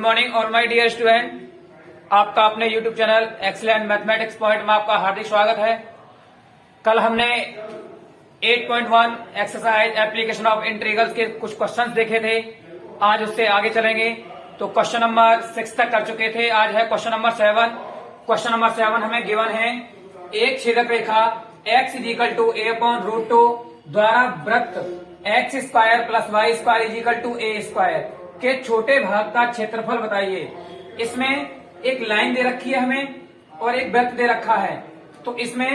Morning और my dear student, आपका अपने YouTube channel excellent mathematics point में आपका हार्दिक स्वागत है। कल हमने 8.1 एक्सरसाइज एप्लीकेशन ऑफ इंटीग्रल्स के कुछ क्वेश्चंस देखे थे। आज उससे आगे चलेंगे। तो क्वेश्चन नंबर 6 तक कर चुके थे। आज है क्वेश्चन नंबर 7। क्वेश्चन नंबर 7 हमें गिवन है, एक छेदक रेखा x इजिकल टू a/√2 द्वारा वृत्त x square plus y square is equal to a square के छोटे भाग का क्षेत्रफल बताइए। इसमें एक लाइन दे रखी है हमें और एक वृत्त दे रखा है। तो इसमें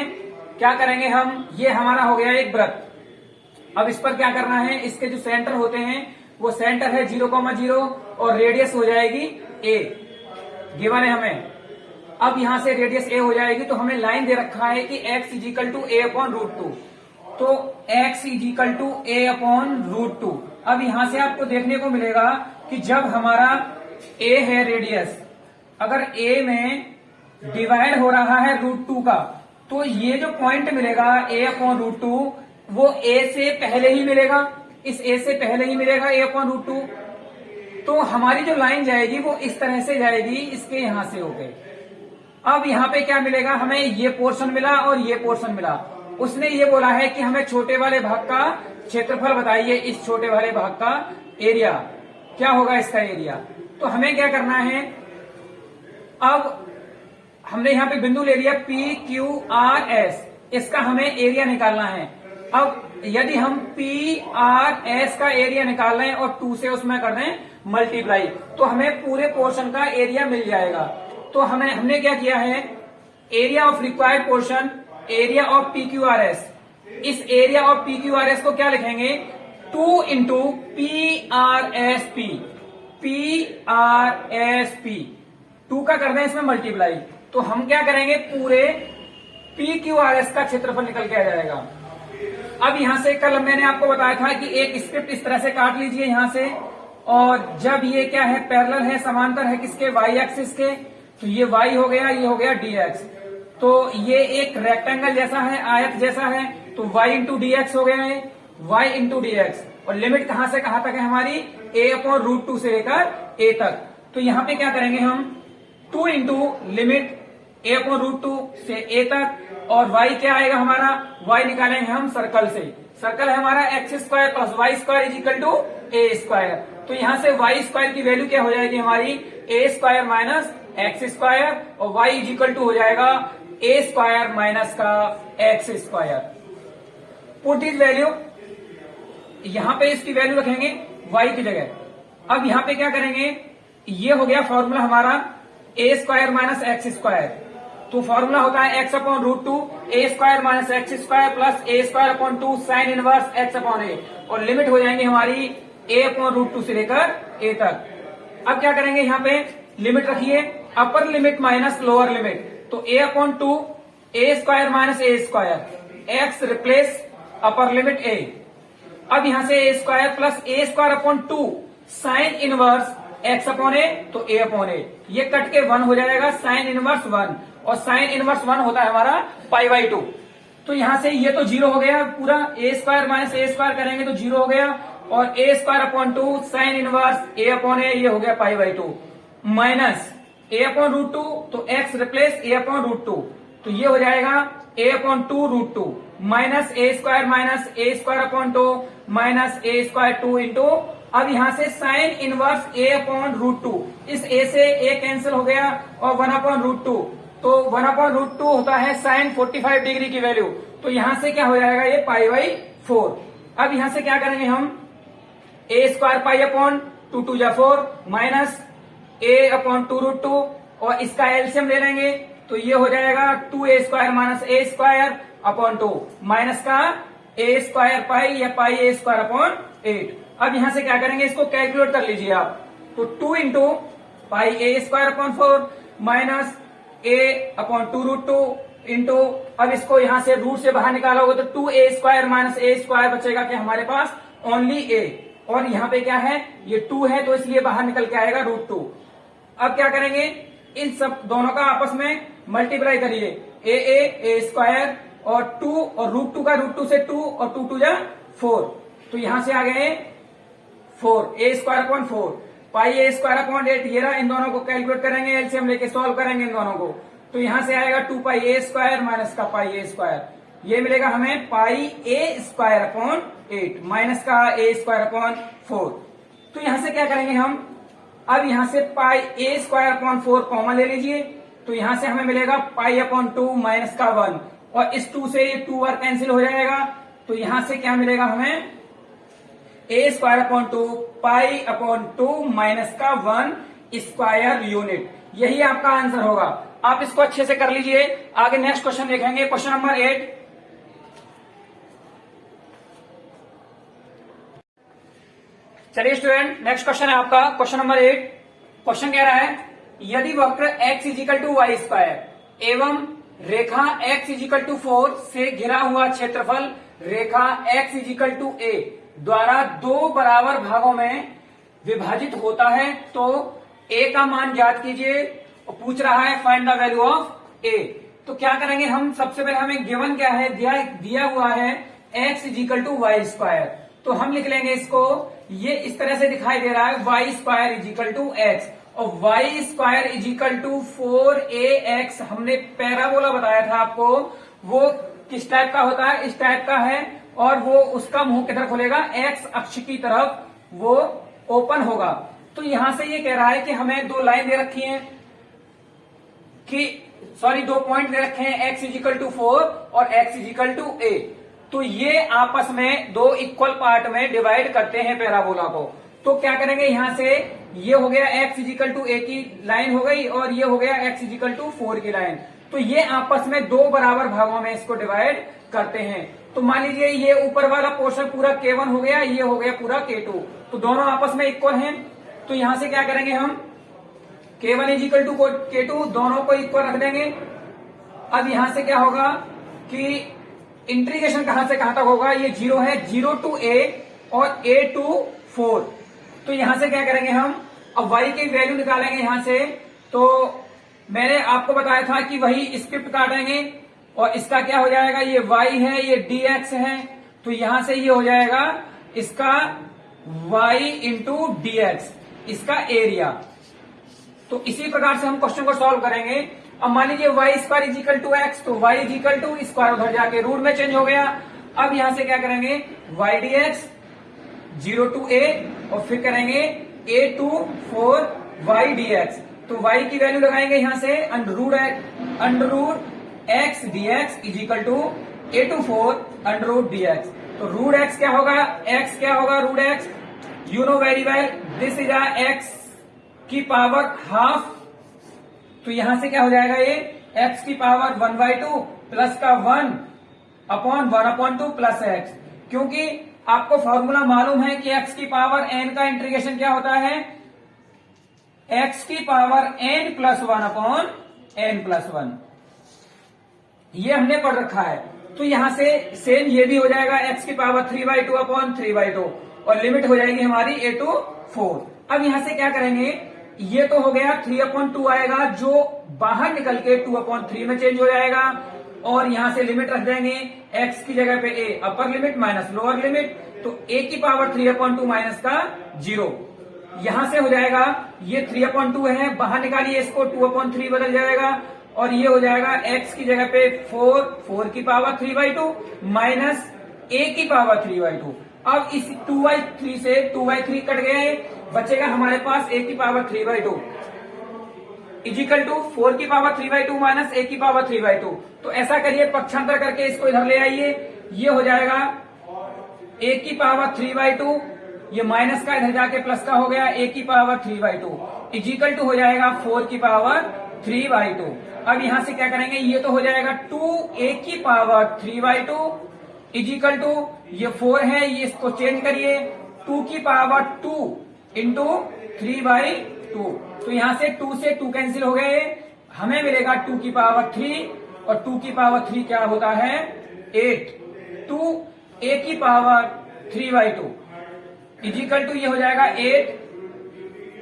क्या करेंगे हम, ये हमारा हो गया एक वृत्त। अब इस पर क्या करना है, इसके जो सेंटर होते हैं वो सेंटर है 0,0 और रेडियस हो जाएगी a, गिवन है हमें। अब यहां से रेडियस a हो जाएगी, तो हमें लाइन दे रखा है कि x इजिकल टू a/√2, तो x इजिकल टू a/√2। अब यहां से आपको देखने को मिलेगा कि जब हमारा a है रेडियस, अगर a में डिवाइड हो रहा है √2 का, तो ये जो पॉइंट मिलेगा a/√2 वो a से पहले ही मिलेगा, इस a से पहले ही मिलेगा a/√2। तो हमारी जो लाइन जाएगी वो इस तरह से जाएगी, इसके यहां से होके। अब यहाँ पे क्या मिलेगा, हमें ये पोर्शन मिला और ये पोर्शन मिला। उसने ये बोला है कि हमें छोटे वाले भाग का क्षेत्रफल बताइए, इस छोटे वाले भाग का एरिया क्या होगा, इसका एरिया। तो हमें क्या करना है, अब हमने यहाँ पे बिंदु ले लिया PQRS, इसका हमें एरिया निकालना है। अब यदि हम PRS का एरिया निकाल रहे हैं और 2 से उसमें कर दें मल्टीप्लाई, तो हमें पूरे पोर्शन का एरिया मिल जाएगा। तो हमने क्या किया है, area of required portion, area of PQRS, इस एरिया ऑफ PQRS को क्या लिखेंगे, 2 इंटू PRSP, PRSP 2 का कर दें इसमें मल्टीप्लाई, तो हम क्या करेंगे, पूरे PQRS का क्षेत्रफल निकल के आ जाएगा। अब यहां से कल मैंने आपको बताया था कि एक स्क्रिप्ट इस तरह से काट लीजिए यहां से, और जब ये क्या है, पैरेलल है, समांतर है किसके, y एक्सिस के, तो ये y हो गया, ये हो गया dx। तो ये एक रेक्टेंगल जैसा है, आयत जैसा है, तो y इंटू dx हो गया है, y इंटू dx। और लिमिट कहां से कहां तक है हमारी, a/√2 से लेकर a तक। तो यहां पे क्या करेंगे हम, 2 इंटू लिमिट a/√2 से a तक, और y क्या आएगा हमारा, y निकालेंगे हम सर्कल से। सर्कल है हमारा x² plus y² is equal to a²। तो यहां से y² की वैल्यू क्या हो जाएगी हमारी, a² माइनस x² और y इजिकल टू हो जाएगा a² माइनस का x²। पुट दिस वैल्यू, यहां पे इसकी वैल्यू रखेंगे y की जगह। अब यहां पे क्या करेंगे, ये हो गया फॉर्मूला हमारा a² माइनस x²। तो फॉर्मूला होता है x/√2 a² minus x² plus a²/2 sine inverse x/a, और लिमिट हो जाएंगी हमारी a/√2 से लेकर a तक। अब क्या करेंगे, यहाँ पे लिमिट रखिए, upper limit minus lower limit, तो a/2 a² minus a², x replace upper limit a। अब यहां से a² plus a²/2 sine inverse x/a, तो a/a, ये कट के 1 हो जाएगा, साइन इनवर्स 1, और साइन इनवर्स 1 होता है हमारा π/2। तो यहां से ये तो 0 हो गया पूरा, a² माइनस a² करेंगे तो 0 हो गया, और a²/2 साइन इनवर्स a/a, ये हो गया π/2, माइनस a/√2, तो x रिप्लेस a/√2, तो ये हो जाएगा a/2√2 minus a² minus a²/2 minus a²/2 into, अब यहां से साइन इनवर्स a/√2, इस a से a कैंसिल हो गया, और 1/√2, तो 1/√2 होता है साइन 45 डिग्री की वैल्यू, तो यहां से क्या हो जाएगा, ये π/4। अब यहां से क्या करेंगे हम, a² π/2 2 जा 4 माइनस a/2√2, और इसका एलसीएम ले लेंगे, तो ये हो जाएगा 2a² माइनस a²/2 माइनस का a² पाई या πa²/8। अब यहां से क्या करेंगे, इसको कैलकुलेट कर लीजिए आप, तो 2 into πa²/4 minus a/2√2 into, अब इसको यहां से रूट से बाहर निकालोगे तो 2a² माइनस a² बचेगा कि हमारे पास ओनली a, और यहाँ पे क्या है, ये 2 है, तो इसलिए बाहर निकल के आएगा √2। अब क्या करेंगे, इन सब दोनों का आपस में मल्टीप्लाई करिए, a² और 2 और √2 का √2 से 2 और 2 2 जा 4, तो यहां से आ गए 4 a² 4। पाई ए स्क्वायर अपॉन 8 ये रहा, इन दोनों को कैलकुलेट करेंगे, एलसीएम लेके सॉल्व करेंगे इन दोनों को, तो यहां से आएगा 2 पाई ए स्क्वायर माइनस का पाई ए स्क्वायर, ये मिलेगा हमें पाई ए स्क्वायर अपॉन 8 माइनस का ए स्क्वायर अपॉन 4। तो यहां से क्या करेंगे हम, अब यहां से पाई ए स्क्वायर अपॉन 4 कॉमन ले लीजिए, तो यहां से हमें मिलेगा पाई अपॉन 2 माइनस का 1, और इस 2 से ये 2 बार कैंसिल हो जाएगा, तो यहां से क्या मिलेगा हमें A square upon 2 pi upon 2 minus का 1 स्क्वायर यूनिट, यही आपका आंसर होगा। आप इसको अच्छे से कर लीजिए। आगे नेक्स्ट क्वेश्चन देखेंगे, क्वेश्चन नंबर 8। चलिए स्टूडेंट, नेक्स्ट क्वेश्चन है आपका क्वेश्चन नंबर 8। क्वेश्चन कह रहा है यदि वक्र x equal to y square एवं रेखा x इजिकल टू 4 से घिरा हुआ क्षेत्रफल रेखा x इजिकल टू a द्वारा दो बराबर भागों में विभाजित होता है, तो a का मान ज्ञात कीजिए, और पूछ रहा है find the value of a। तो क्या करेंगे हम, सबसे पहले हमें गिवन क्या है, दिया हुआ है x equal to y square, तो हम लिख लेंगे इसको, ये इस तरह से दिखाई दे रहा है Y square is equal to X, और Y square is equal to 4ax हमने पैराबोला बताया था आपको, वो किस टाइप का होता है, इस टाइप का है, और वो उसका मुंह किधर खुलेगा, एक्स अक्ष की तरफ वो ओपन होगा। तो यहां से ये कह रहा है कि हमें दो लाइन दे रखी है कि दो पॉइंट दे रखे हैं, x इजिकल टू 4 और x इजिकल टू a, तो ये आपस में दो इक्वल पार्ट में डिवाइड करते हैं पैराबोला को। तो क्या करेंगे, यहां से ये हो गया x इजिकल टू a की लाइन हो गई, और ये हो गया x इजिकल टू 4 की लाइन, तो ये आपस में दो बराबर भागों में इसको डिवाइड करते हैं। तो मान लीजिए ये ऊपर वाला पोर्शन पूरा K1 हो गया, ये हो गया पूरा K2, तो दोनों आपस में इक्वल हैं। तो यहां से क्या करेंगे हम, K1 इजिकल टू K2 दोनों को इक्वल रख देंगे। अब यहां से क्या होगा कि इंटीग्रेशन कहां से कहां तक होगा, ये 0 है, 0 टू a और a टू 4, तो यहां से क्या करेंगे हम, अब y की वैल्यू निकालेंगे यहां से। तो मैंने आपको बताया था कि वही स्क्रिप्ट काटेंगे, और इसका क्या हो जाएगा, ये y है, ये dx है, तो यहां से ये हो जाएगा इसका y इंटू dx, इसका एरिया। तो इसी प्रकार से हम क्वेश्चन को सॉल्व करेंगे। अब मान लीजिए y square is equal to x, तो वाई इजिकल टू स्क्वायर उधर जाके रूट में चेंज हो गया। अब यहां से क्या करेंगे, y d x 0 to a, और फिर करेंगे a to 4 y d x, तो y की वैल्यू लगाएंगे यहां से under root x d x equal to a to 4 under root d x. तो रूट एक्स क्या होगा, x क्या होगा, root x, you know very well this is x की पावर हाफ, तो यहां से क्या हो जाएगा, ये x की पावर 1/2 प्लस का 1 अपॉन 1/2 प्लस x, क्योंकि आपको फॉर्मूला मालूम है कि x की पावर n का इंटीग्रेशन क्या होता है, x की power n plus 1 upon n plus 1, ये हमने पढ़ रखा है। तो यहां से सेम ये भी हो जाएगा x की पावर 3/2 अपॉन 3/2, और लिमिट हो जाएगी हमारी a टू 4। अब यहां से क्या करेंगे, ये तो हो गया 3/2 आएगा, जो बाहर निकल के 2/3 में चेंज हो जाएगा, और यहां से लिमिट रख देंगे x की जगह पे a upper limit minus lower limit, तो a की पावर 3/2 माइनस का 0, यहां से हो जाएगा ये 3/2 है, बाहर निकालिए इसको 2/3 बदल जाएगा, और ये हो जाएगा x की जगह पे 4 की पावर 3/2 माइनस a की पावर 3/2। अब इस 2/3 से 2/3 कट गए, बचेगा हमारे पास a की पावर 3/2 इजिकल टू 4 की पावर 3/2 माइनस a की पावर 3/2। तो ऐसा करिए, पक्षांतर करके इसको इधर ले आइए, ये हो जाएगा a की पावर 3/2, ये माइनस का इधर जाके प्लस का हो गया, a की पावर 3/2 इजिकल टू हो जाएगा 4 की पावर 3/2। अब यहां से क्या करेंगे, ये तो हो जाएगा 2a की पावर 3/2 इजिकल टू ये 4 है, ये इसको चेंज करिए 2 की पावर 2 इंटू 3/2, तो यहां से 2 से 2 कैंसिल हो गए, हमें मिलेगा 2 की पावर 3, और 2 की पावर 3 क्या होता है 8, 2a की पावर 3/2 इजिकल टू ये हो जाएगा 8,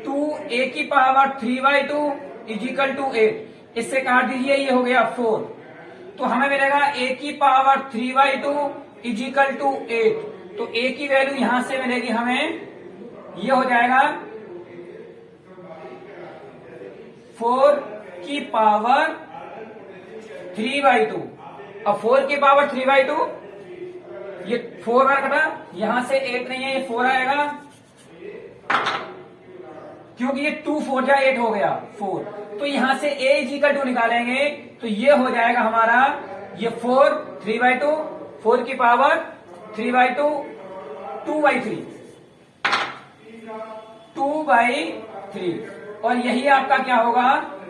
2a की पावर 3/2 इजिकल टू 8, इससे काट दीजिए, ये हो गया 4, तो हमें मिलेगा a की पावर 3/2 इजिकल टू 8, तो a की वैल्यू यहां से मिलेगी हमें, ये हो जाएगा 4 की पावर 3/2। अब 4 की पावर 3/2, ये 4 बार कटा, यहां से 8 नहीं है, ये 4 आएगा, क्योंकि ये 2 4 जा 8 हो गया 4। तो यहां से a = 2 निकालेंगे तो ये हो जाएगा हमारा, ये 4 3/2, 4 की पावर 3/2, 2/3, 2/3, और यही आपका क्या होगा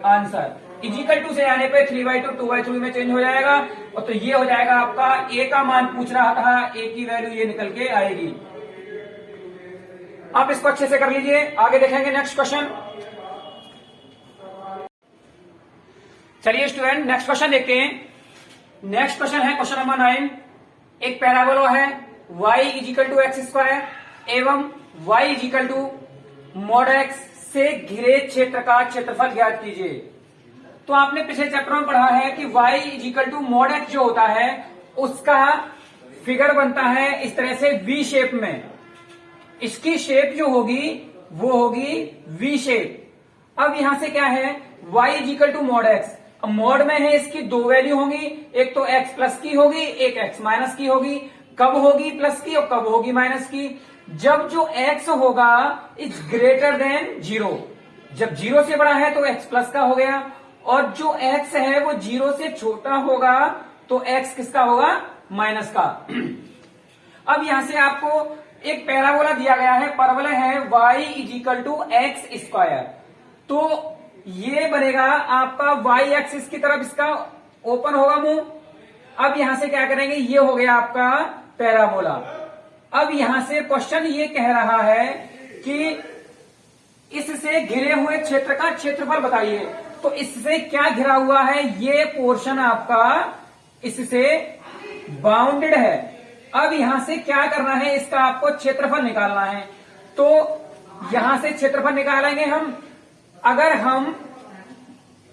आंसर। = से आने पे 3/2 2/3 में चेंज हो जाएगा, और तो ये हो जाएगा आपका a का मान पूछ रहा था, a की वैल्यू ये निकल के आएगी। आप इसको अच्छे से कर लीजिए, आगे देखेंगे नेक्स्ट क्वेश्चन। चलिए स्टूडेंट नेक्स्ट क्वेश्चन देखते हैं। नेक्स्ट क्वेश्चन है क्वेश्चन नंबर 9। एक पैराबोला है y = x² एवं y = mod x से घिरे क्षेत्र का क्षेत्रफल ज्ञात कीजिए। तो आपने पिछले चैप्टर में पढ़ा है कि y = mod x जो होता है उसका फिगर बनता है इस तरह से V शेप में। इसकी शेप जो होगी वो होगी V शेप। अब यहां से क्या है, y = mod x। अब मॉड में है, इसकी दो वैल्यू होंगी, एक तो x प्लस की होगी, एक x माइनस की होगी। कब होगी प्लस की और कब होगी माइनस की? जब जो x होगा इज ग्रेटर देन 0। जब 0 से बड़ा है तो x प्लस का हो गया, और जो x है वो 0 से छोटा होगा तो x किसका होगा, माइनस का। अब यहां से आपको एक पैराबोला दिया गया है, परवलय है y = x²। तो ये बनेगा आपका y एक्सिस की तरफ, इसका ओपन होगा मुंह। अब यहां से क्या करेंगे, ये हो गया आपका पैराबोला। अब यहां से क्वेश्चन ये कह रहा है कि इससे घिरे हुए क्षेत्र का क्षेत्रफल बताइए। तो इससे क्या घिरा हुआ है, ये पोर्शन आपका इससे बाउंडेड है। अब यहां से क्या करना है, इसका आपको क्षेत्रफल निकालना है। तो यहां से क्षेत्रफल निकालेंगे हम। अगर हम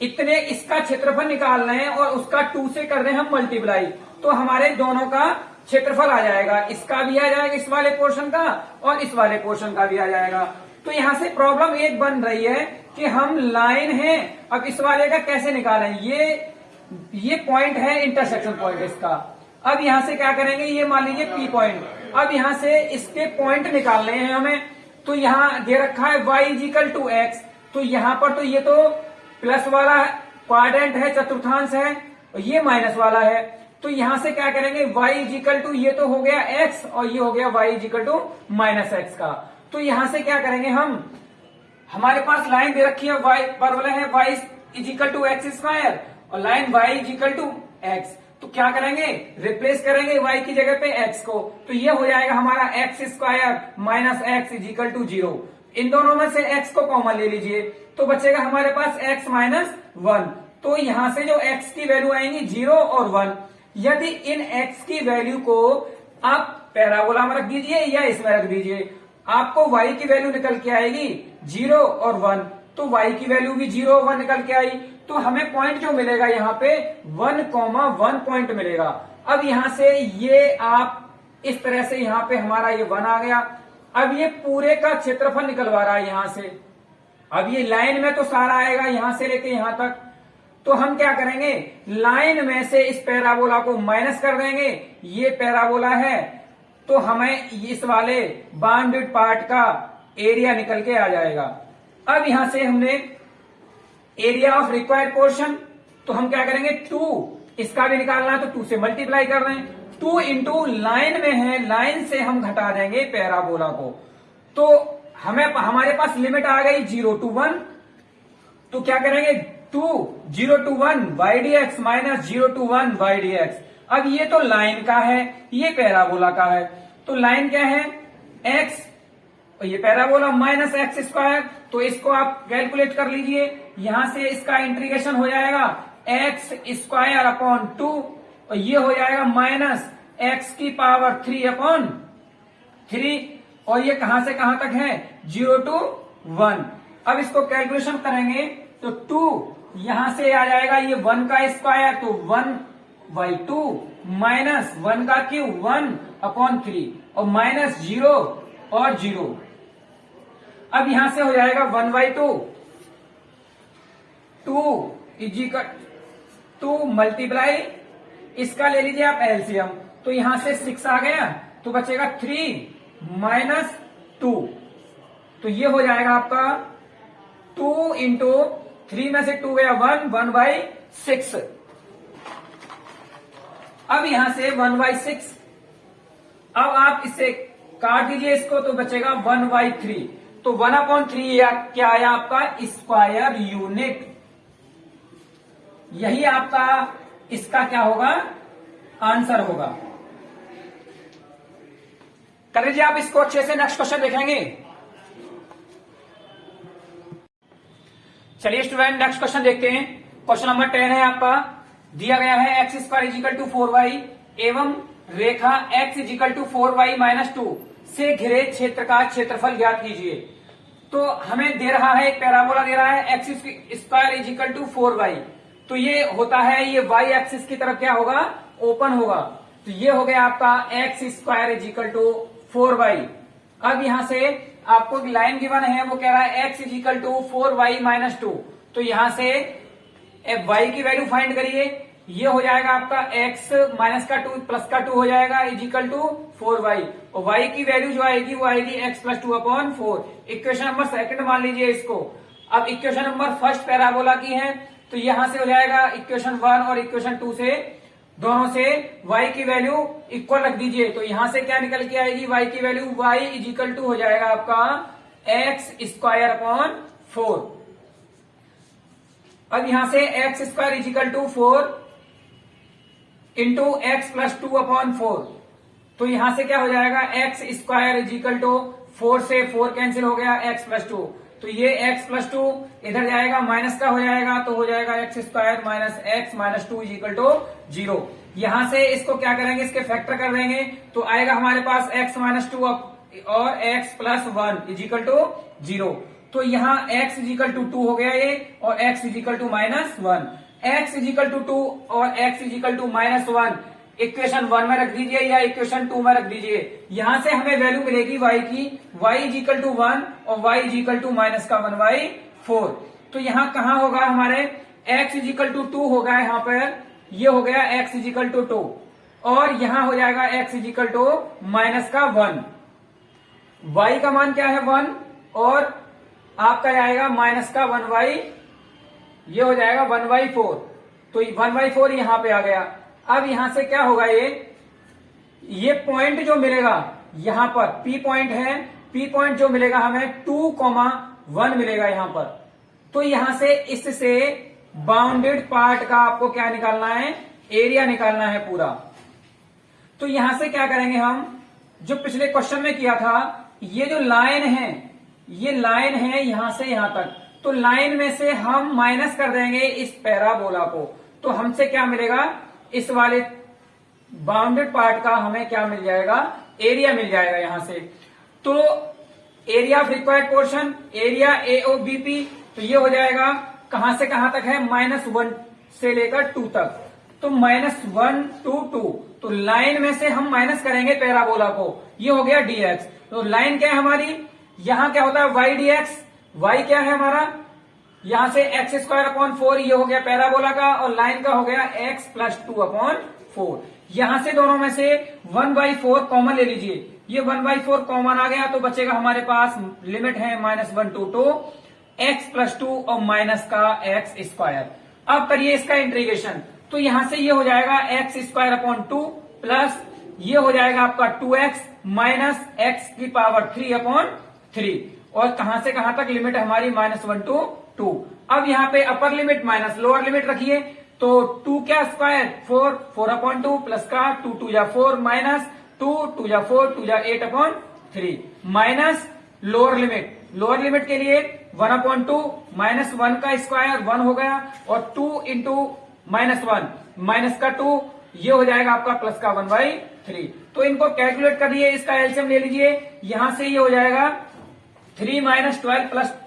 इतने इसका क्षेत्रफल निकाल रहे हैं और उसका 2 से कर रहे हैं हम मल्टीप्लाई, तो हमारे दोनों का क्षेत्रफल आ जाएगा। इसका भी आ जाएगा, इस वाले पोर्शन का, और इस वाले पोर्शन का भी आ जाएगा। तो यहां से प्रॉब्लम एक बन रही है कि हम लाइन है, अब इस वाले का कैसे निकालें। ये पॉइंट है, इंटरसेक्शन पॉइंट इसका। अब यहां से क्या करेंगे, ये मान लीजिए P पॉइंट। अब यहां से इसके पॉइंट निकालने हैं हमें। तो यहां दे रखा है y = x, तो यहां पर तो ये तो प्लस वाला क्वाड्रेंट है, चतुर्थांश है, और ये माइनस वाला है। तो यहां से क्या करेंगे, y = ये तो हो गया x और ये हो गया y = -x का। तो यहां से क्या करेंगे हम, हमारे पास लाइन दे रखी है, y परवलय है y = x² और लाइन y = x। तो क्या करेंगे, रिप्लेस करेंगे y की जगह पे x को। तो ये हो जाएगा हमारा x² - x = 0। इन दोनों में से x को कॉमन ले लीजिए, तो बचेगा हमारे पास x - 1। तो यहां से जो x की वैल्यू आएंगी 0 और 1। यदि इन x की वैल्यू को आप पैराबोला में रख दीजिए या इसमें रख दीजिए, आपको y की वैल्यू निकल के आएगी 0 और 1। तो y की वैल्यू भी 0 और 1 निकल के आई। तो हमें पॉइंट जो मिलेगा यहाँ पे 1,1 पॉइंट मिलेगा। अब यहां से ये आप इस तरह से यहां पे हमारा ये 1 आ गया। अब ये पूरे का क्षेत्रफल निकलवा रहा है यहां से। अब ये लाइन में तो सारा आएगा यहां से लेके यहां तक। तो हम क्या करेंगे, लाइन में से इस पैराबोला को माइनस कर देंगे। ये पैराबोला है तो हमें इस वाले बाउंडेड पार्ट का एरिया निकल के आ जाएगा। अब यहां से हमने एरिया ऑफ रिक्वायर्ड पोर्शन, तो हम क्या करेंगे 2, इसका भी निकालना है तो 2 से मल्टीप्लाई कर रहे हैं। 2 इंटू लाइन में है, लाइन से हम घटा देंगे पैराबोला को। तो हमारे पास लिमिट आ गई 0 to 1। तो क्या करेंगे 2 0 to 1 y dx - 0 to 1 y dx। अब ये तो लाइन का है, ये पैराबोला का है। तो लाइन क्या है x और ये पैराबोला -x²। तो इसको आप कैलकुलेट कर लीजिए। यहां से इसका इंटीग्रेशन हो जाएगा x² / 2 और ये हो जाएगा -x⁻³ और ये कहां से कहां तक है 0 to 1। अब इसको कैलकुलेशन करेंगे तो 2 यहां से आ जाएगा, ये 1 का स्क्वायर तो 1/2 -1 का क्यूब 1/3 और -0 और 0। अब यहां से हो जाएगा 1/2 टू मल्टीप्लाई इसका ले लीजिए आप एलसीएम, तो यहां से 6 आ गया तो बचेगा 3 माइनस 2, तो ये हो जाएगा आपका 2 इंटू 3 में से 2 गया 1/6। अब यहां से 1/6, अब आप इससे काट दीजिए इसको तो बचेगा 1/3, तो 1/3 क्या आया आपका स्क्वायर यूनिट। यही आपका इसका क्या होगा आंसर होगा। कर लीजिए आप इसको अच्छे से, नेक्स्ट क्वेश्चन देखेंगे। चलिए स्टूडेंट नेक्स्ट क्वेश्चन देखते हैं। क्वेश्चन नंबर 10 है आपका, दिया गया है x² = 4y एवं रेखा x 4y - 2 से घिरे क्षेत्र का क्षेत्रफल ज्ञात कीजिए। तो हमें दे रहा है एक पैराबोला दे रहा है x² = 4y, तो ये होता है ये y एक्सिस की तरफ क्या होगा ओपन होगा, तो ये हो गया आपका x² = 4y। अब यहां से आपको लाइन गिवन है वो कह रहा है x = 4y - 2, तो यहां से y की वैल्यू फाइंड करिए, ये हो जाएगा आपका x -2 +2 हो जाएगा = 4y, और y की वैल्यू जो आएगी वो आएगी x + 2/4। इक्वेशन नंबर सेकंड मान लीजिए इसको। अब इक्वेशन नंबर फर्स्ट पैराबोला की है, तो यहां से हो जाएगा इक्वेशन 1 और इक्वेशन 2 से दोनों से y की वैल्यू इक्वल रख दीजिए, तो यहां से क्या निकल के आएगी y की वैल्यू, y = हो जाएगा आपका x²/4। अब यहां से x² = 4 इंटू x + 2/4, तो यहां से क्या हो जाएगा x² = 4 से 4 कैंसिल हो गया x + 2, तो ये x + 2 इधर जाएगा माइनस का हो जाएगा, तो हो जाएगा x² - x - 2 = 0। यहां से इसको क्या करेंगे इसके फैक्टर कर देंगे, तो आएगा हमारे पास x - 2 और x + 1 = 0, तो यहाँ x = 2 हो गया ये और x = -1, x = 2 और x = -1 इक्वेशन 1 में रख दीजिए या इक्वेशन 2 में रख दीजिए। यहां से हमें वैल्यू मिलेगी y की, y = 1 और y = -1/4, तो यहाँ कहाँ होगा हमारे x = 2 होगा, यहाँ पर ये हो गया x = 2 और यहां हो जाएगा x = -1, y का मान क्या है 1 और आपका आएगा -1/, ये हो जाएगा 1/4, तो 1/4 यहां पे आ गया। अब यहां से क्या होगा ये पॉइंट जो मिलेगा यहां पर P पॉइंट है, P पॉइंट जो मिलेगा हमें 2,1 मिलेगा यहां पर, तो यहां से इससे बाउंडेड पार्ट का आपको क्या निकालना है एरिया निकालना है पूरा। तो यहां से क्या करेंगे हम, जो पिछले क्वेश्चन में किया था, ये जो लाइन है ये लाइन है यहां से यहां तक, तो लाइन में से हम माइनस कर देंगे इस पैराबोला को, तो हमसे क्या मिलेगा इस वाले बाउंडेड पार्ट का हमें क्या मिल जाएगा एरिया मिल जाएगा यहां से। तो area of required portion, area AOBP, तो ये हो जाएगा कहां से कहां तक है -1 से लेकर 2 तक, तो -1 to 2, तो लाइन में से हम माइनस करेंगे पैराबोला को, ये हो गया dx। तो लाइन क्या है हमारी, यहां क्या होता है y dx, y क्या है हमारा यहां से x²/4, ये हो गया पैराबोला का, और लाइन का हो गया x + 2/4। यहां से दोनों में से 1/4 कॉमन ले लीजिए, ये 1/4 कॉमन आ गया, तो बचेगा हमारे पास लिमिट है -1 to 2 x + 2 और माइनस का x²। अब करिए इसका इंटीग्रेशन, तो यहां से ये हो जाएगा x² प्लस ये हो जाएगा आपका 2x माइनस x⁻³ और कहां से कहां तक लिमिट हमारी -1 to 2। अब यहाँ पे upper limit minus lower limit रखिए, तो 2 क्या स्क्वायर 4/2 प्लस का 2 × 2 = 4 माइनस 2 × 2 = 4 2 = 8/3 माइनस लोअर लिमिट के लिए 1/2 -1 का स्क्वायर 1 हो गया और 2 × -1 माइनस का 2 ये हो जाएगा आपका प्लस का 1/3। तो इनको कैलकुलेट कर लिए, इसका एलसीएम ले लीजिए, यहां से ये हो जाएगा 3 - 12 +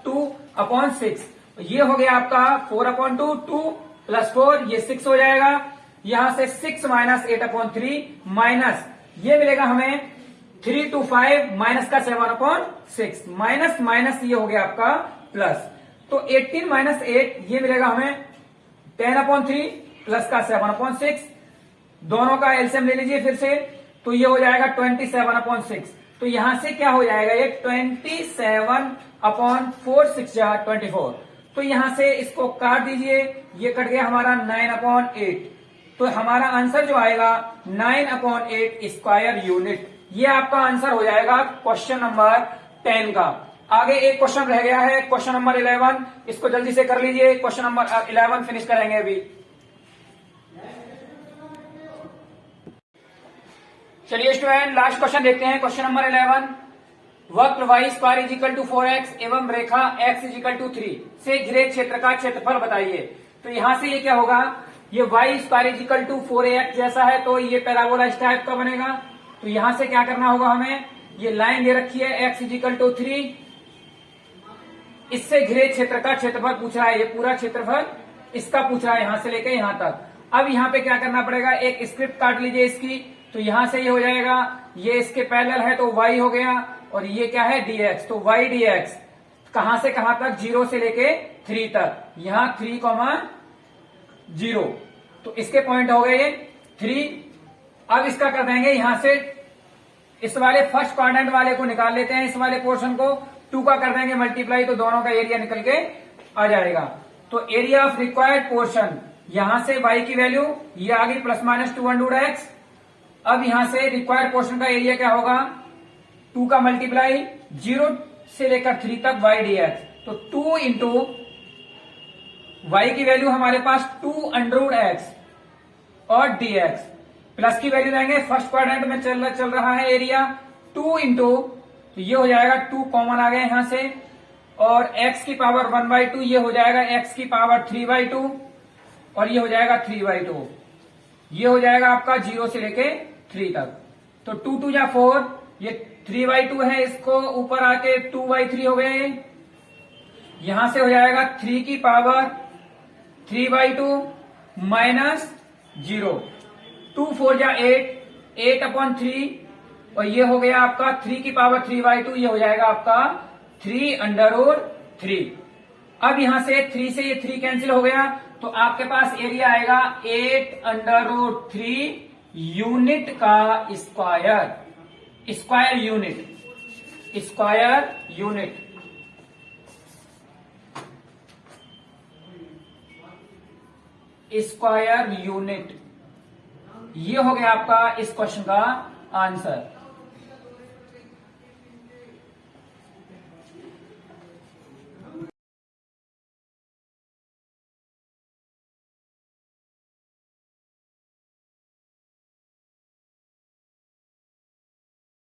2/6, ये हो गया आपका 4/2 2 + 4 ये 6 हो जाएगा, यहां से 6 - 8/3 माइनस ये मिलेगा हमें 3 to 5 माइनस का 7/6 माइनस माइनस ये हो गया आपका प्लस। तो 18 माइनस 8 ये मिलेगा हमें 10/3 प्लस का 7/6, दोनों का एलसीएम ले लीजिए फिर से, तो ये हो जाएगा 27/6। तो यहां से क्या हो जाएगा, ये 27/4 6 जा 24। तो यहां से इसको काट दीजिए, ये कट गया हमारा 9/8। तो हमारा आंसर जो आएगा 9/8 स्क्वायर यूनिट। ये आपका आंसर हो जाएगा क्वेश्चन नंबर 10 का। आगे एक क्वेश्चन रह गया है, क्वेश्चन नंबर 11, इसको जल्दी से कर लीजिए। क्वेश्चन नंबर 11 फिनिश करेंगे अभी। चलिए स्टूडेंट, लास्ट क्वेश्चन देखते हैं। क्वेश्चन नंबर 11, वक्र y square is equal to 4x एवं रेखा x इज इक्वल टू 3 से घिरे क्षेत्र का क्षेत्रफल बताइए। तो यहां से ये क्या होगा, ये y square is equal to 4ax जैसा है, तो ये पैराबोला इस टाइप का बनेगा। तो यहां से क्या करना होगा हमें, ये लाइन दे रखी है x इज इक्वल टू 3, इससे घिरे क्षेत्र का क्षेत्रफल पूछ रहा है, ये पूरा क्षेत्रफल इसका पूछ रहा है यहां से लेकर यहां तक। अब यहां पे क्या करना पड़ेगा, एक स्क्रिप्ट काट लीजिए इसकी। तो यहां से ये हो जाएगा, ये इसके पैरेलल है तो y हो गया, और ये क्या है dx, तो y dx कहां से कहां तक, 0 से लेके 3 तक, यहां 3,0, तो इसके पॉइंट हो गए ये 3। अब इसका कर देंगे यहां से, इस वाले फर्स्ट क्वाड्रेंट वाले को निकाल लेते हैं, इस वाले पोर्शन को 2 का कर देंगे मल्टीप्लाई, तो दोनों का एरिया निकल के आ जाएगा। तो एरिया ऑफ रिक्वायर्ड पोर्शन, यहां से y की वैल्यू ये आ गई ±2√x। अब यहां से रिक्वायर्ड पोर्शन का एरिया क्या होगा, 2 का मल्टीप्लाई 0 से लेकर 3 तक y dx, तो 2 इंटू y की वैल्यू हमारे पास 2√x और dx, प्लस की वैल्यू लेंगे, फर्स्ट क्वाड्रेंट में चल रहा है एरिया, 2 इंटू, तो ये हो जाएगा 2 कॉमन आ गया यहां से, और x की पावर 1/2, ये हो जाएगा x की पावर 3/2, और ये हो जाएगा 3/2। ये हो जाएगा आपका 0 से लेके 3 तक। तो 2 2 जा 4, ये 3/2 है, इसको ऊपर आके 2/3 हो गए। यहां से हो जाएगा 3 की पावर 3/2 माइनस 0, 2 4 जा 8, 8/3, और ये हो गया आपका 3 की पावर 3/2, ये हो जाएगा आपका 3√3। अब यहां से 3 से ये 3 कैंसिल हो गया, तो आपके पास एरिया आएगा 8√3 यूनिट का square, square unit, square unit. Square unit, ये हो गया आपका इस क्वेश्चन का आंसर।